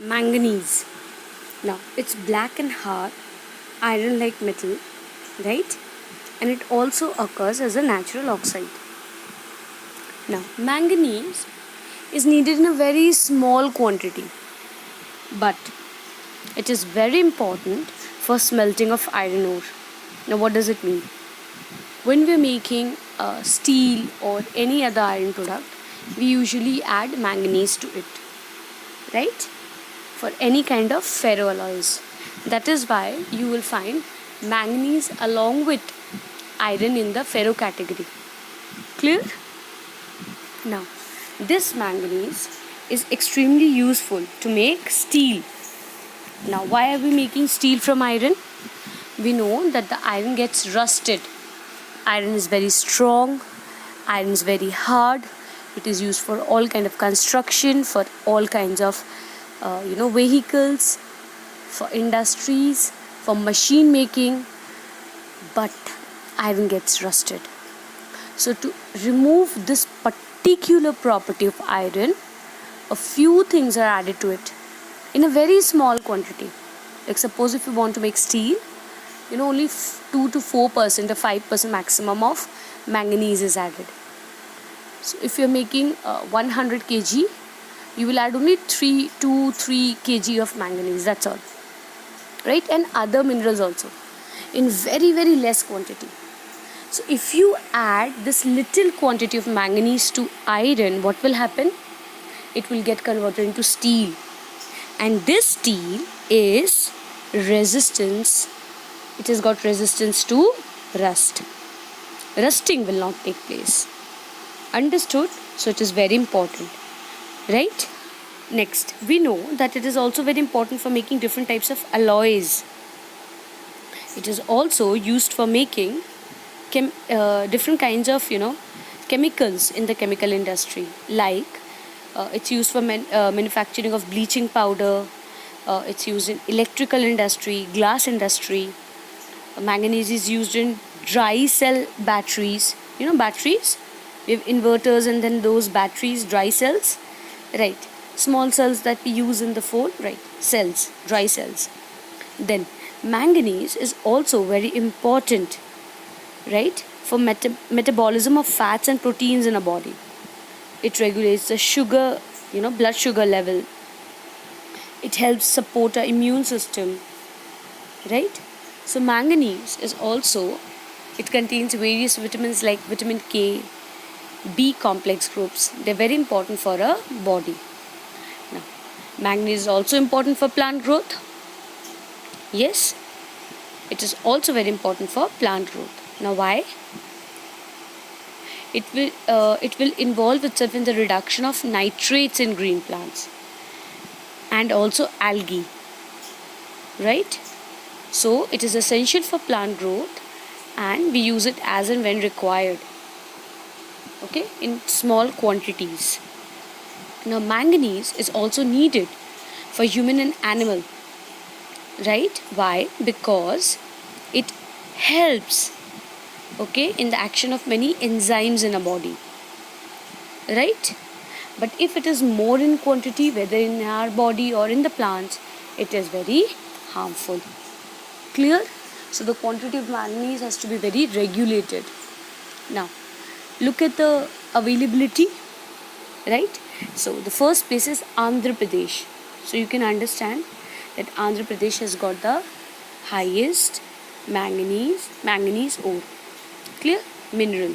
Manganese. Now, it's black and hard, iron like metal, right? And it also occurs as a natural oxide. Now, manganese is needed in a very small quantity, but it is very important for smelting of iron ore. Now, what does it mean? When we are making steel or any other iron product, we usually add manganese to it, right? For any kind of ferroalloys. That is why you will find manganese along with iron in the ferro category. Clear? Now, this manganese is extremely useful to make steel. Now, why are we making steel from iron? We know that the iron gets rusted. Iron is very strong, iron is very hard. It is used for all kind of construction, for all kinds of vehicles, for industries, for machine making. But iron gets rusted. So to remove this particular property of iron, a few things are added to it in a very small quantity. Like suppose if you want to make steel, only 2 to 4% or 5% maximum of manganese is added. So if you're making 100 kg, you will add only 3 kg of manganese, that's all. Right? And other minerals also in very, very less quantity. So if you add this little quantity of manganese to iron, what will happen? It will get converted into steel. And this steel is resistance. It has got resistance to rust. Rusting will not take place. Understood? So it is very important. Right? Next, we know that it is also very important for making different types of alloys. It is also used for making different kinds of chemicals in the chemical industry. Like it's used for manufacturing of bleaching powder. It's used in electrical industry, glass industry. Manganese is used in dry cell batteries. Batteries? We have inverters and then those batteries, dry cells. Right. Small cells that we use in the phone. Right. Cells, dry cells. Then manganese is also very important, right, for metabolism of fats and proteins in a body. It regulates the sugar, blood sugar level. It helps support our immune system, right? So manganese is also, it contains various vitamins like vitamin K, B complex groups. They're very important for our body. Now, manganese is also important for plant growth. Yes, it is also very important for plant growth. Now, why? It will involve itself in the reduction of nitrates in green plants and also algae, right? So it is essential for plant growth and we use it as and when required, okay, in small quantities. Now manganese is also needed for human and animal, right? Why? Because it helps, okay, in the action of many enzymes in a body, right? But if it is more in quantity, whether in our body or in the plants, it is very harmful. Clear? So the quantity of manganese has to be very regulated. Now look at the availability, right? So the first place is Andhra Pradesh. So you can understand that Andhra Pradesh has got the highest manganese ore. Clear? Mineral.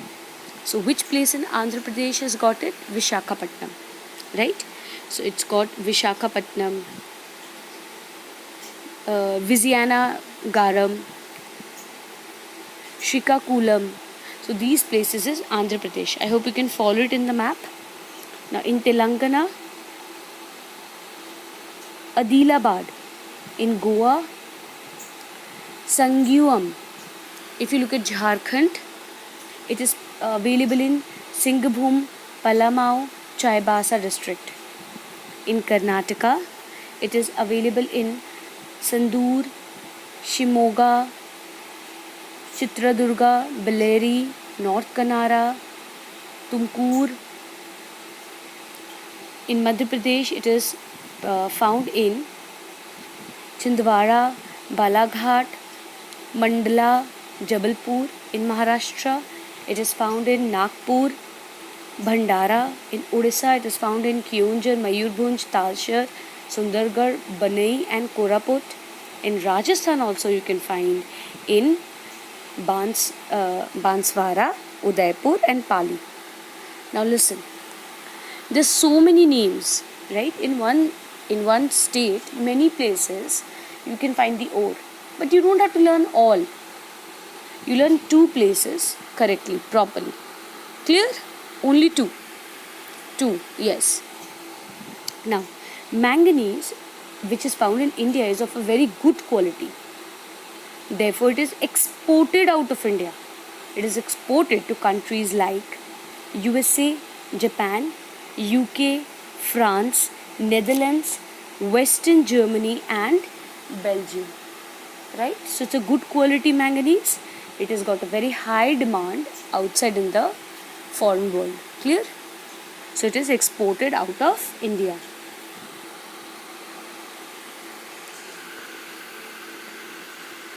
So which place in Andhra Pradesh has got it? Visakhapatnam, right? So it's got Visakhapatnam, Vizianagaram, Srikakulam. So these places is Andhra Pradesh. I hope you can follow it in the map. Now in Telangana, Adilabad. In Goa, Sangyuam. If you look at Jharkhand, it is available in Singhbhum, Palamau, Chaibasa district. In Karnataka, it is available in Sandur, Shimoga, Chitradurga, Bellary, North Kanara, Tumkur. In Madhya Pradesh, it is found in Chindwara, Balaghat, Mandla, Jabalpur in Maharashtra. It is found in Nagpur, Bhandara in Odisha. It is found in Keonjhar, Mayurbhanj, Talcher, Sundargarh, Banai and Koraput. In Rajasthan also you can find in Banswara, Udaipur and Pali. Now listen, there's so many names, right? In one state, many places you can find the ore, but you don't have to learn all. You learn 2 places correctly, properly. Clear? Only 2. 2, yes. Now, manganese, which is found in India, is of a very good quality. Therefore, it is exported out of India. It is exported to countries like USA, Japan, UK, France, Netherlands, Western Germany and Belgium. Right? So it's a good quality manganese. It has got a very high demand outside in the foreign world. Clear? So it is exported out of India.